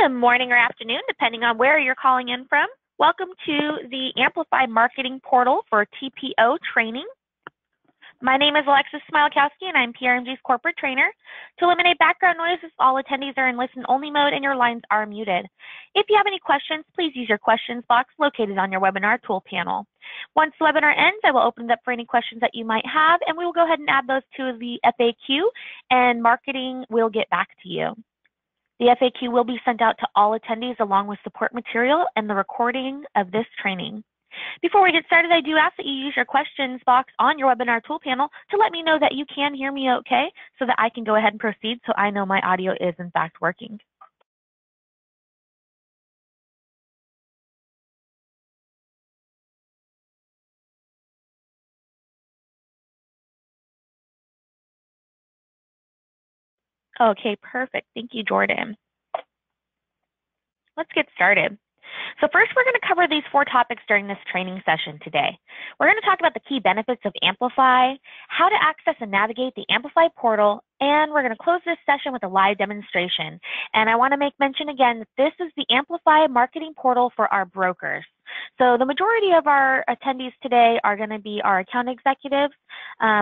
Good morning or afternoon, depending on where you're calling in from. Welcome to the Amplify Marketing Portal for TPO training. My name is Alexis Smilakowski, and I'm PRMG's corporate trainer. To eliminate background noises, all attendees are in listen-only mode, and your lines are muted. If you have any questions, please use your questions box located on your webinar tool panel. Once the webinar ends, I will open it up for any questions that you might have, and we will go ahead and add those to the FAQ, and marketing will get back to you. The FAQ will be sent out to all attendees along with support material and the recording of this training. Before we get started, I do ask that you use your questions box on your webinar tool panel to let me know that you can hear me okay, so that I can go ahead and proceed so I know my audio is in fact working. Okay, perfect. Thank you, Jordan. Let's get started. So first, we're going to cover these 4 topics during this training session today. We're going to talk about the key benefits of Amplify, how to access and navigate the Amplify portal, and we're going to close this session with a live demonstration. And I want to make mention again that this is the Amplify marketing portal for our brokers. So the majority of our attendees today are going to be our account executives.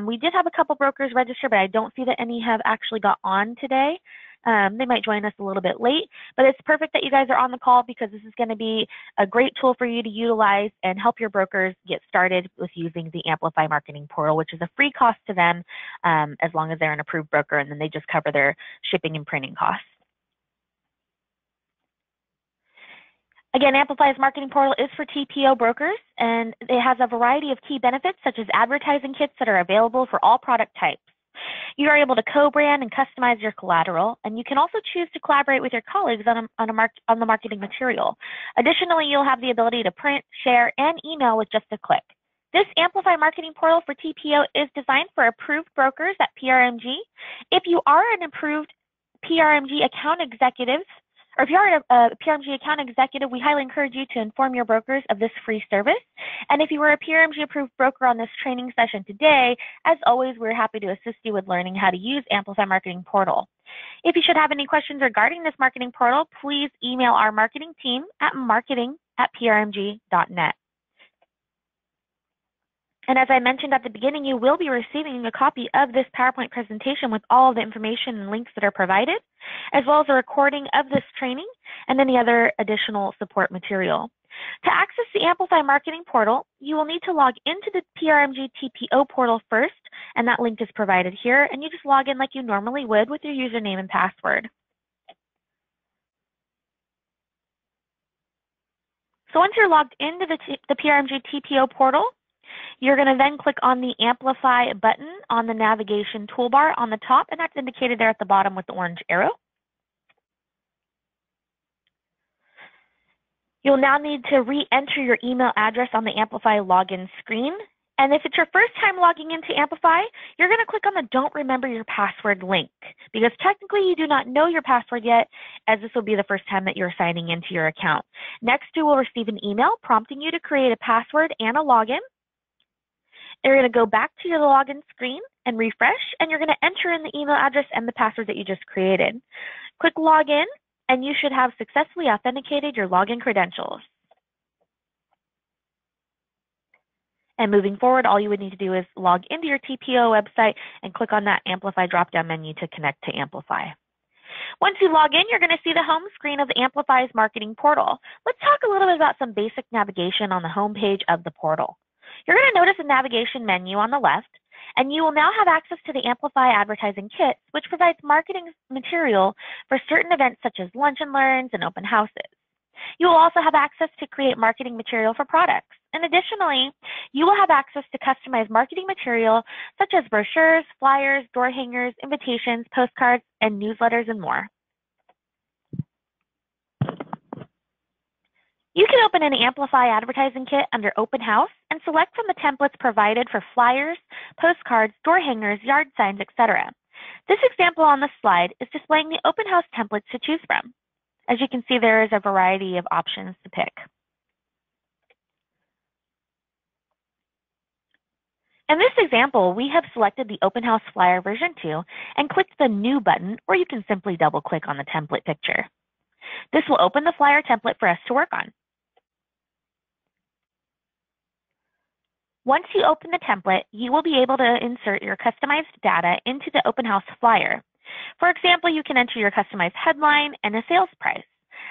We did have a couple brokers register, but I don't see that any have actually got on today. They might join us a little bit late, but it's perfect that you guys are on the call because this is going to be a great tool for you to utilize and help your brokers get started with using the Amplify Marketing Portal, which is a free cost to them as long as they're an approved broker, and then they just cover their shipping and printing costs. Again, Amplify's marketing portal is for TPO brokers, and it has a variety of key benefits such as advertising kits that are available for all product types. You are able to co-brand and customize your collateral, and you can also choose to collaborate with your colleagues on the marketing material. Additionally, you'll have the ability to print, share, and email with just a click. This Amplify Marketing Portal for TPO is designed for approved brokers at PRMG. If you are an approved PRMG account executive, or if you are a PRMG account executive, we highly encourage you to inform your brokers of this free service. And if you were a PRMG approved broker on this training session today, as always, we're happy to assist you with learning how to use Amplify Marketing Portal. If you should have any questions regarding this marketing portal, please email our marketing team at marketing@prmg.net. And as I mentioned at the beginning, you will be receiving a copy of this PowerPoint presentation with all of the information and links that are provided, as well as a recording of this training and any other additional support material. To access the Amplify Marketing Portal, you will need to log into the PRMG TPO portal first, and that link is provided here, and you just log in like you normally would with your username and password. So once you're logged into the PRMG TPO portal, you're going to then click on the Amplify button on the navigation toolbar on the top, and that's indicated there at the bottom with the orange arrow. You'll now need to re-enter your email address on the Amplify login screen. And if it's your first time logging into Amplify, you're going to click on the Don't Remember Your Password link, because technically you do not know your password yet, as this will be the first time that you're signing into your account. Next, you will receive an email prompting you to create a password and a login. You're going to go back to your login screen and refresh, and you're going to enter in the email address and the password that you just created. Click Login, and you should have successfully authenticated your login credentials. And moving forward, all you would need to do is log into your TPO website and click on that Amplify drop-down menu to connect to Amplify. Once you log in, you're going to see the home screen of the Amplify's marketing portal. Let's talk a little bit about some basic navigation on the home page of the portal. You're going to notice a navigation menu on the left, and you will now have access to the Amplify Advertising Kit, which provides marketing material for certain events such as lunch and learns and open houses. You will also have access to create marketing material for products. And additionally, you will have access to customized marketing material such as brochures, flyers, door hangers, invitations, postcards, and newsletters, and more. You can open an Amplify Advertising Kit under Open House and select from the templates provided for flyers, postcards, door hangers, yard signs, etc. This example on the slide is displaying the Open House templates to choose from. As you can see, there is a variety of options to pick. In this example, we have selected the Open House Flyer version 2 and clicked the New button, or you can simply double-click on the template picture. This will open the flyer template for us to work on. Once you open the template, you will be able to insert your customized data into the open house flyer. For example, you can enter your customized headline and a sales price.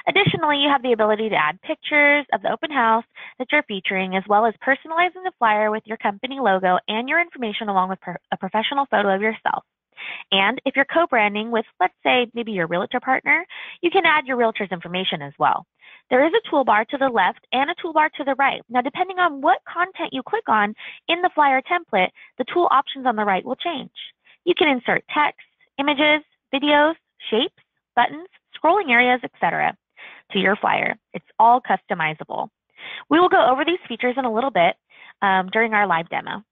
Additionally, you have the ability to add pictures of the open house that you're featuring, as well as personalizing the flyer with your company logo and your information along with a professional photo of yourself. And if you're co-branding with, let's say, maybe your realtor partner, you can add your realtor's information as well. There is a toolbar to the left and a toolbar to the right. Now, depending on what content you click on in the flyer template, the tool options on the right will change. You can insert text, images, videos, shapes, buttons, scrolling areas, etc. to your flyer. It's all customizable. We will go over these features in a little bit during our live demo.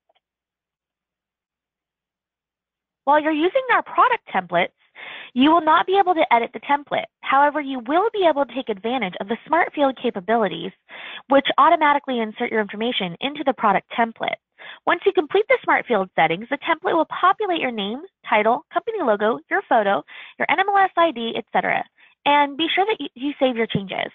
While you're using our product templates, you will not be able to edit the template. However, you will be able to take advantage of the Smart Field capabilities, which automatically insert your information into the product template. Once you complete the Smart Field settings, the template will populate your name, title, company logo, your photo, your NMLS ID, etc. And be sure that you save your changes.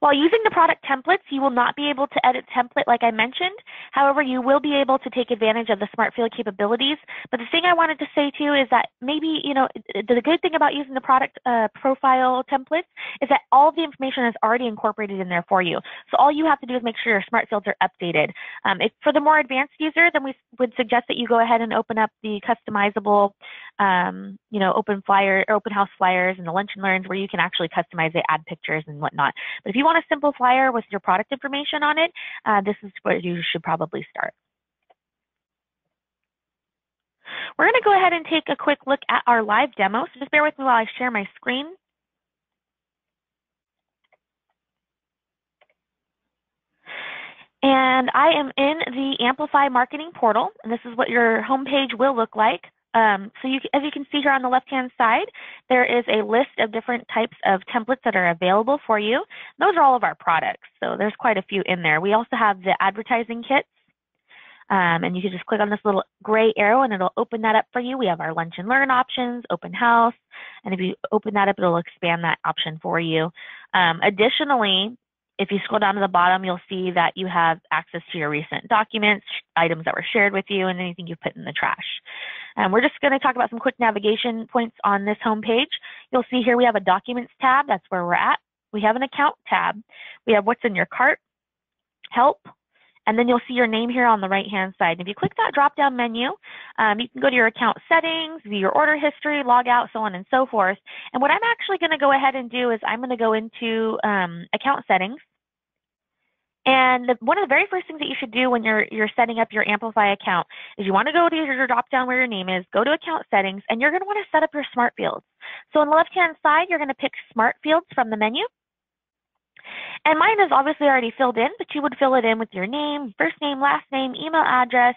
While using the product templates, you will not be able to edit template like I mentioned. However, you will be able to take advantage of the Smart Field capabilities. But the thing I wanted to say too is that maybe, the good thing about using the product profile templates is that all of the information is already incorporated in there for you. So all you have to do is make sure your Smart Fields are updated. If for the more advanced user, then we would suggest that you go ahead and open up the customizable, open house flyers and the lunch and learns where you can actually customize it, add pictures and whatnot. But if you want a simple flyer with your product information on it, this is where you should probably start. We're going to go ahead and take a quick look at our live demo. So just bear with me while I share my screen. And I am in the Amplify marketing portal, and this is what your homepage will look like. So as you can see here on the left-hand side, there is a list of different types of templates that are available for you. Those are all of our products, so there's quite a few in there. We also have the advertising kits, and you can just click on this little gray arrow and it'll open that up for you. We have our lunch and learn options, open house, and if you open that up, it'll expand that option for you. Additionally, if you scroll down to the bottom, you'll see that you have access to your recent documents, items that were shared with you, and anything you've put in the trash. We're just going to talk about some quick navigation points on this homepage. You'll see here we have a Documents tab. That's where we're at. We have an Account tab. We have What's in Your Cart, Help, and then you'll see your name here on the right-hand side. And if you click that drop-down menu, you can go to your account settings, view your order history, log out, so on and so forth. And what I'm actually going to go ahead and do is I'm going to go into account settings. And one of the very first things that you should do when you're setting up your Amplify account is you want to go to your drop-down where your name is, go to account settings, and you're going to want to set up your Smart Fields. So on the left-hand side, you're going to pick Smart Fields from the menu. And mine is obviously already filled in, but you would fill it in with your name, first name, last name, email address.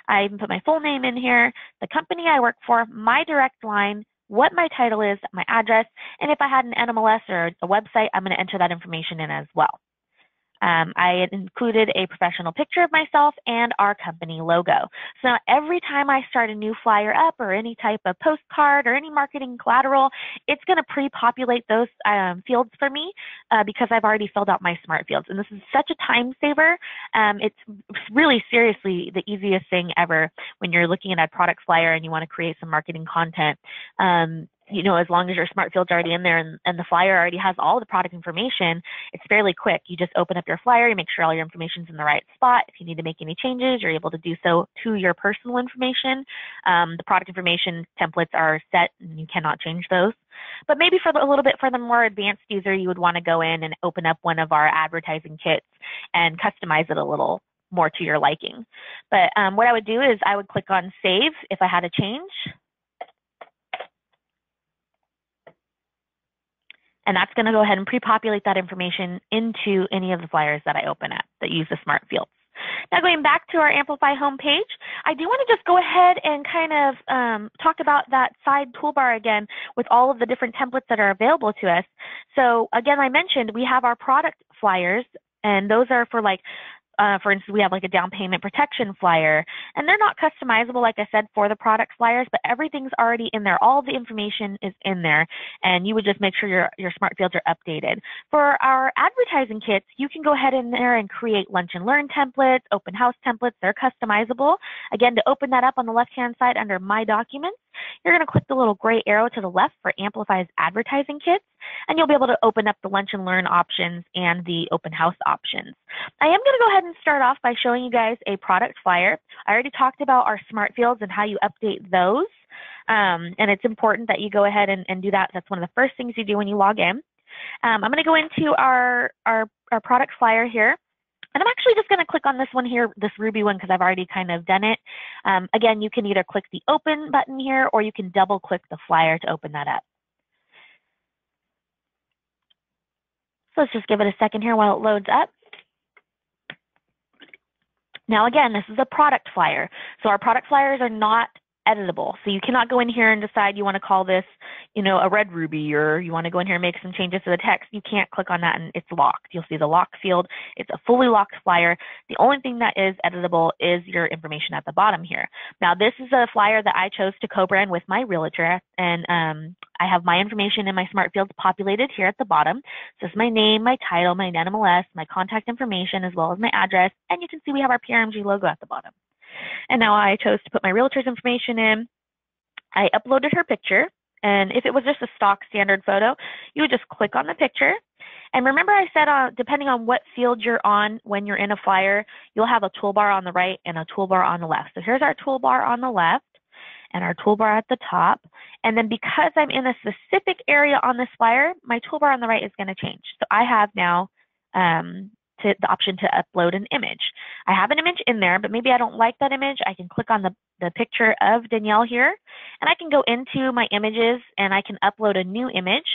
I even put my full name in here, the company I work for, my direct line, what my title is, my address, and if I had an NMLS or a website, I'm going to enter that information in as well. I included a professional picture of myself and our company logo. So now every time I start a new flyer up or any type of postcard or any marketing collateral, it's going to pre-populate those fields for me because I've already filled out my Smart Fields. And this is such a time saver. It's really seriously the easiest thing ever when you're looking at a product flyer and you want to create some marketing content. As long as your Smart Field's already in there and the flyer already has all the product information, it's fairly quick. You just open up your flyer, you make sure all your information's in the right spot. If you need to make any changes, you're able to do so to your personal information. The product information templates are set and you cannot change those. But maybe for a little bit for the more advanced user, you would want to go in and open up one of our advertising kits and customize it a little more to your liking. But what I would do is I would click on Save if I had a change. And that's going to go ahead and pre-populate that information into any of the flyers that I open up that use the Smart Fields. Now going back to our Amplify homepage, I do want to just go ahead and kind of talk about that side toolbar again with all of the different templates that are available to us. So again, I mentioned we have our product flyers, and those are for like For instance, we have like a down payment protection flyer, and they're not customizable, like I said, for the product flyers, but everything's already in there. All the information is in there, and you would just make sure your smart fields are updated. For our advertising kits, you can go ahead in there and create lunch and learn templates, open house templates. They're customizable. Again, to open that up on the left-hand side under My Documents, you're going to click the little gray arrow to the left for Amplify's advertising kits, and you'll be able to open up the lunch and learn options and the open house options. I am going to go ahead and start off by showing you guys a product flyer. I already talked about our smart fields and how you update those, and it's important that you go ahead and do that. That's one of the first things you do when you log in. I'm going to go into our product flyer here. And I'm actually just going to click on this one here, this Ruby one, because I've already kind of done it. Again, you can either click the open button here, or you can double click the flyer to open that up. So let's just give it a second here while it loads up. Now again, this is a product flyer. So our product flyers are not editable. So you cannot go in here and decide you want to call this, you know, a red ruby, or you want to go in here and make some changes to the text. You can't click on that and it's locked. You'll see the lock field. It's a fully locked flyer. The only thing that is editable is your information at the bottom here. Now this is a flyer that I chose to co-brand with my realtor, and I have my information in my smart fields populated here at the bottom. So it's my name, my title, my NMLS, my contact information, as well as my address. And you can see we have our PRMG logo at the bottom. And now I chose to put my realtor's information in. I uploaded her picture. And if it was just a stock standard photo, you would just click on the picture. And remember I said depending on what field you're on when you're in a flyer, you'll have a toolbar on the right and a toolbar on the left. So here's our toolbar on the left and our toolbar at the top. And then because I'm in a specific area on this flyer, my toolbar on the right is going to change. So I have now the option to upload an image. I have an image in there, but maybe I don't like that image. I can click on the picture of Danielle here, and I can go into my images and I can upload a new image.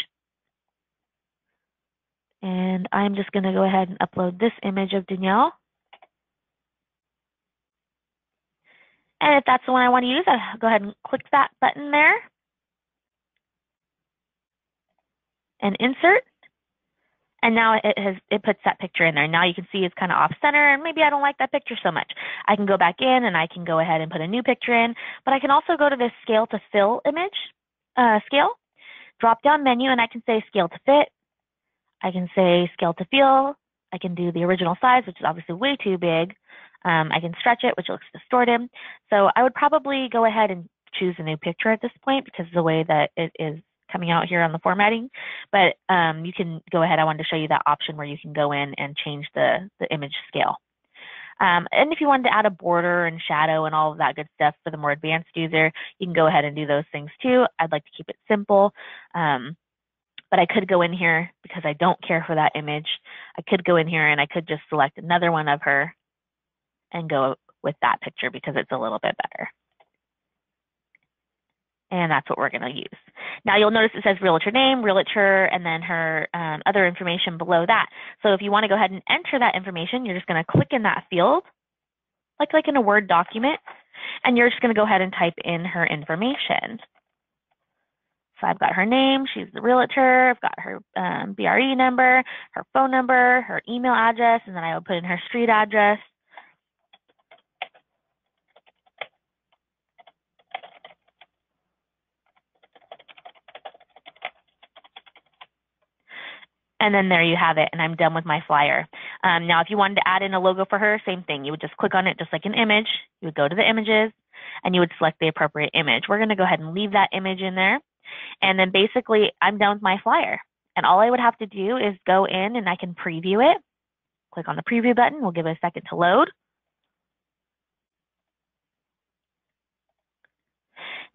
And I'm just going to go ahead and upload this image of Danielle. And if that's the one I want to use, I'll go ahead and click that button there and insert. And now it puts that picture in there. Now you can see it's kind of off center, and maybe I don't like that picture so much. I can go back in and I can go ahead and put a new picture in, but I can also go to this scale to fill image, scale, drop down menu, and I can say scale to fit. I can say scale to fill. I can do the original size, which is obviously way too big. I can stretch it, which looks distorted. So I would probably go ahead and choose a new picture at this point because of the way that it is coming out here on the formatting, but you can go ahead. I wanted to show you that option where you can go in and change the image scale. And if you wanted to add a border and shadow and all of that good stuff for the more advanced user, you can go ahead and do those things too. I'd like to keep it simple, but I could go in here because I don't care for that image. I could go in here and I could just select another one of her and go with that picture because it's a little bit better. And that's what we're going to use. Now you'll notice it says realtor name, realtor, and then her other information below that. So if you want to go ahead and enter that information, you're just going to click in that field, like in a Word document, and you're just going to go ahead and type in her information. So I've got her name, she's the realtor, I've got her BRE number, her phone number, her email address, and then I will put in her street address. And then there you have it, and I'm done with my flyer. Now, if you wanted to add in a logo for her, same thing. You would just click on it just like an image. You would go to the images, and you would select the appropriate image. We're going to go ahead and leave that image in there. And then basically, I'm done with my flyer. And all I would have to do is go in, and I can preview it. Click on the preview button. We'll give it a second to load.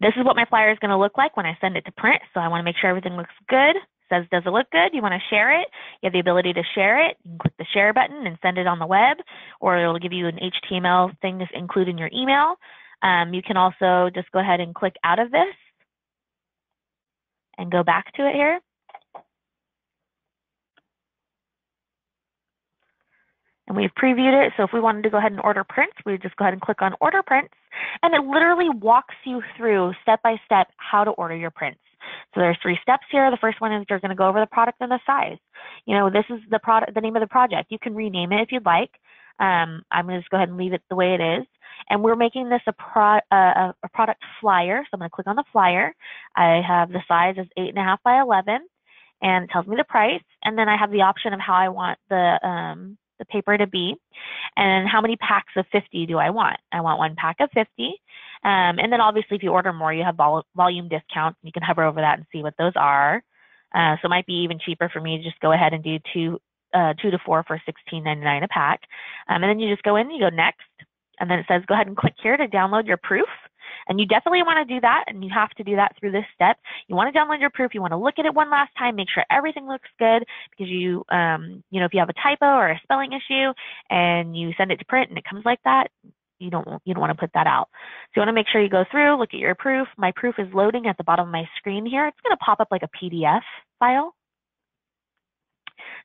This is what my flyer is going to look like when I send it to print. So I want to make sure everything looks good. Says, does it look good? You want to share it? You have the ability to share it. You can click the share button and send it on the web, or it'll give you an HTML thing to include in your email. You can also just go ahead and click out of this and go back to it here. And we've previewed it. So if we wanted to go ahead and order prints, we would just go ahead and click on order prints. And it literally walks you through step by step how to order your prints. So there's 3 steps here. The first one is you're going to go over the product and the size. You know, this is the product, the name of the project. You can rename it if you'd like. I'm going to just go ahead and leave it the way it is. And we're making this a product flyer. So I'm going to click on the flyer. I have the size as 8.5 by 11, and it tells me the price. And then I have the option of how I want the paper to be, and how many packs of 50 do I want. I want 1 pack of 50. And then obviously if you order more, you have volume discounts. You can hover over that and see what those are. So it might be even cheaper for me to just go ahead and do 2 to 4 for $16.99 a pack. And then you just go in, you go next, and then it says go ahead and click here to download your proof. And you definitely want to do that, and you have to do that through this step. You want to download your proof. You want to look at it one last time, make sure everything looks good, because you know, if you have a typo or a spelling issue and you send it to print and it comes like that, you don't want to put that out. So you want to make sure you go through, look at your proof. My proof is loading at the bottom of my screen here. It's going to pop up like a PDF file.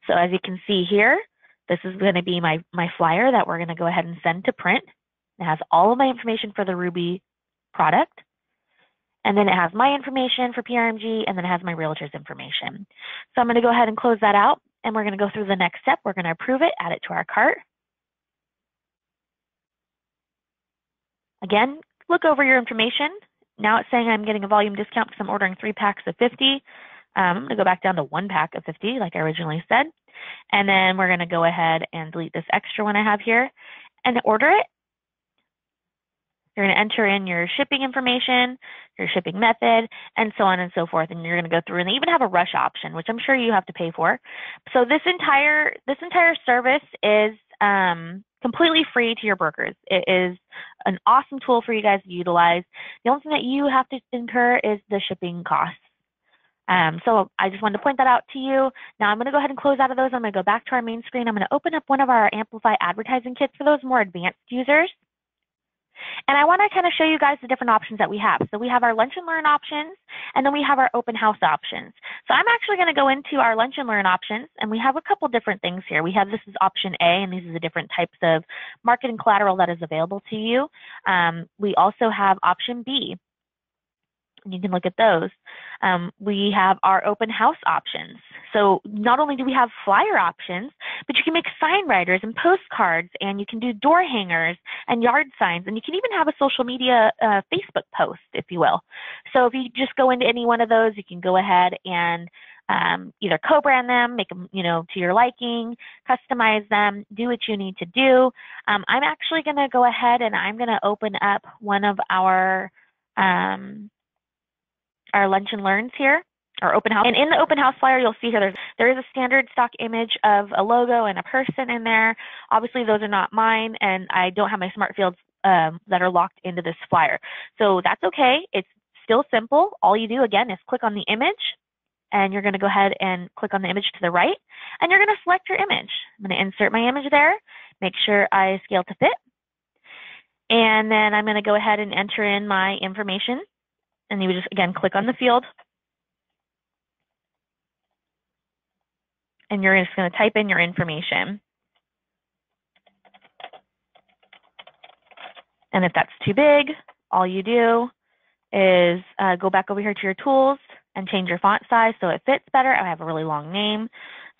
So as you can see here, this is going to be my flyer that we're going to go ahead and send to print. It has all of my information for the Ruby product, and then it has my information for PRMG, and then it has my realtor's information. So I'm going to go ahead and close that out, and we're going to go through the next step. We're going to approve it, add it to our cart. Again, look over your information. Now it's saying I'm getting a volume discount because I'm ordering 3 packs of 50. I'm going to go back down to 1 pack of 50 like I originally said, and then we're going to go ahead and delete this extra one I have here and order it. You're going to enter in your shipping information, your shipping method, and so on and so forth. And you're going to go through, and they even have a rush option, which I'm sure you have to pay for. So this entire service is completely free to your brokers. It is an awesome tool for you guys to utilize. The only thing that you have to incur is the shipping costs. So I just wanted to point that out to you. Now I'm going to go ahead and close out of those. I'm going to go back to our main screen. I'm going to open up one of our Amplify advertising kits for those more advanced users. And I want to kind of show you guys the different options that we have. So we have our Lunch and Learn options, and then we have our open house options. So I'm actually going to go into our Lunch and Learn options, and we have a couple different things here. We have, this is option A, and these are the different types of marketing collateral that is available to you. We also have option B. You can look at those. We have our open house options. So not only do we have flyer options, but you can make sign writers and postcards, and you can do door hangers and yard signs, and you can even have a social media Facebook post, if you will. So if you just go into any one of those, you can go ahead and either co-brand them, make them, you know, to your liking, customize them, do what you need to do. I'm actually going to go ahead and I'm going to open up one of our Lunch and Learns here, our open house. And in the open house flyer, you'll see here there is a standard stock image of a logo and a person in there. Obviously, those are not mine, and I don't have my smart fields that are locked into this flyer. So that's okay. It's still simple. All you do, again, is click on the image, and you're going to go ahead and click on the image to the right, and you're going to select your image. I'm going to insert my image there, make sure I scale to fit, and then I'm going to go ahead and enter in my information. And you would just, again, click on the field. And you're just going to type in your information. And if that's too big, all you do is go back over here to your tools and change your font size so it fits better. I have a really long name,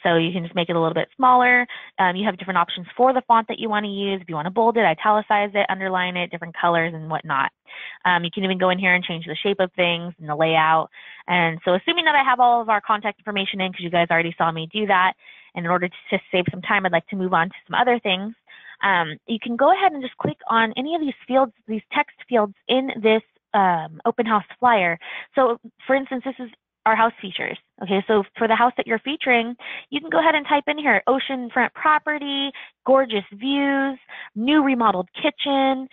so you can just make it a little bit smaller. You have different options for the font that you want to use. If you want to bold it, italicize it, underline it, different colors and whatnot. You can even go in here and change the shape of things and the layout. And so assuming that I have all of our contact information in, because you guys already saw me do that, and in order to save some time, I'd like to move on to some other things. You can go ahead and just click on any of these fields, these text fields in this open house flyer. So for instance, this is our house features. Okay, so for the house that you're featuring, you can go ahead and type in here, oceanfront property, gorgeous views, new remodeled kitchen,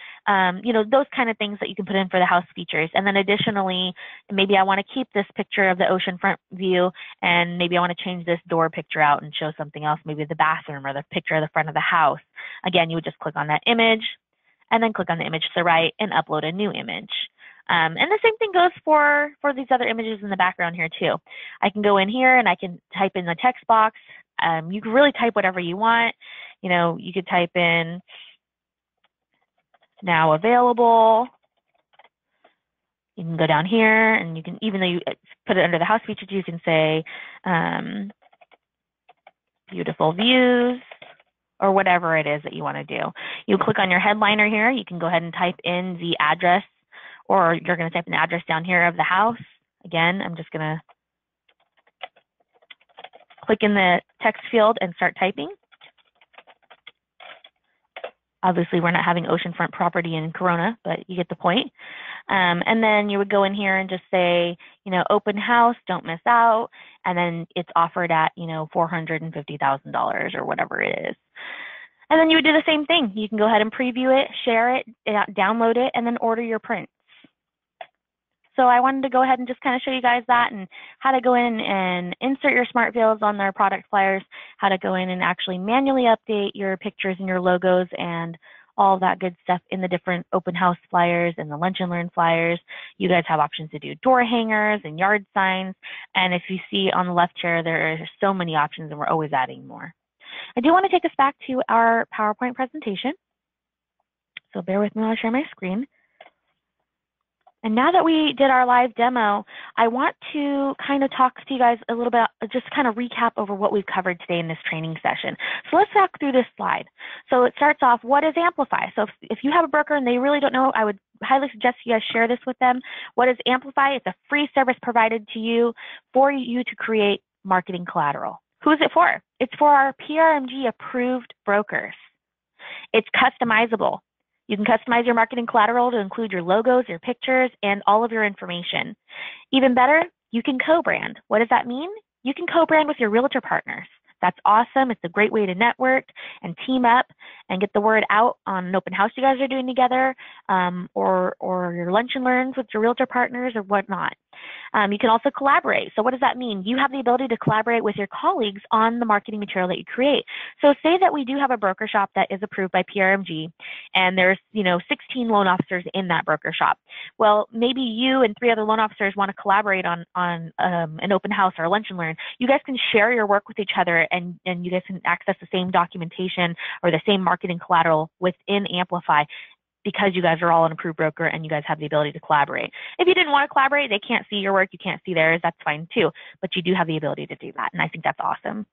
you know, those kind of things that you can put in for the house features. And then additionally, maybe I want to keep this picture of the oceanfront view, and maybe I want to change this door picture out and show something else, maybe the bathroom or the picture of the front of the house. Again, you would just click on that image and then click on the image to the right and upload a new image. And the same thing goes for these other images in the background here too. I can go in here and I can type in the text box. You can really type whatever you want. You know, you could type in now available. You can go down here and you can, even though you put it under the house features, you can say beautiful views or whatever it is that you want to do. You click on your headliner here. You can go ahead and type in the address, or you're going to type in the address down here of the house. Again, I'm just going to click in the text field and start typing. Obviously, we're not having oceanfront property in Corona, but you get the point. And then you would go in here and just say, you know, open house, don't miss out. And then it's offered at, you know, $450,000 or whatever it is. And then you would do the same thing. You can go ahead and preview it, share it, download it, and then order your prints. So I wanted to go ahead and just kind of show you guys that and how to go in and insert your smart fields on their product flyers, how to go in and actually manually update your pictures and your logos and all of that good stuff in the different open house flyers and the lunch and learn flyers. You guys have options to do door hangers and yard signs. And if you see on the left here, there are so many options and we're always adding more. I do want to take us back to our PowerPoint presentation. So bear with me while I share my screen. And now that we did our live demo, I want to kind of talk to you guys a little bit, just kind of recap over what we've covered today in this training session. So let's walk through this slide. So it starts off, what is Amplify? So if you have a broker and they really don't know, I would highly suggest you guys share this with them. What is Amplify? It's a free service provided to you for you to create marketing collateral. Who is it for? It's for our PRMG approved brokers. It's customizable. You can customize your marketing collateral to include your logos, your pictures, and all of your information. Even better, you can co-brand. What does that mean? You can co-brand with your realtor partners. That's awesome. It's a great way to network and team up and get the word out on an open house you guys are doing together, or your lunch and learns with your realtor partners or whatnot. You can also collaborate. So what does that mean? You have the ability to collaborate with your colleagues on the marketing material that you create. So say that we do have a broker shop that is approved by PRMG, and there's 16 loan officers in that broker shop. Well, maybe you and 3 other loan officers want to collaborate on an open house or a lunch and learn. You guys can share your work with each other, and you guys can access the same documentation or the same marketing collateral within Amplify, because you guys are all an approved broker and you guys have the ability to collaborate. If you didn't want to collaborate, they can't see your work, you can't see theirs, that's fine too. But you do have the ability to do that, and I think that's awesome.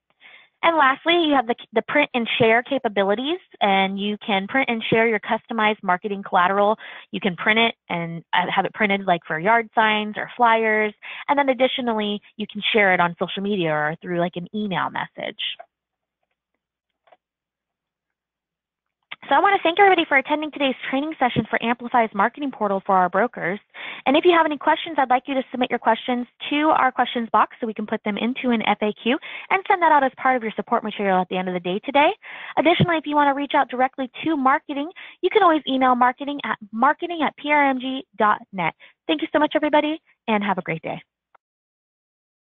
And lastly, you have the print and share capabilities, and you can print and share your customized marketing collateral. You can print it and have it printed like for yard signs or flyers. And then additionally, you can share it on social media or through like an email message. So I want to thank everybody for attending today's training session for Amplify's marketing portal for our brokers. And if you have any questions, I'd like you to submit your questions to our questions box so we can put them into an FAQ and send that out as part of your support material at the end of the day today. Additionally, if you want to reach out directly to marketing, you can always email marketing@prmg.net. Thank you so much, everybody, and have a great day.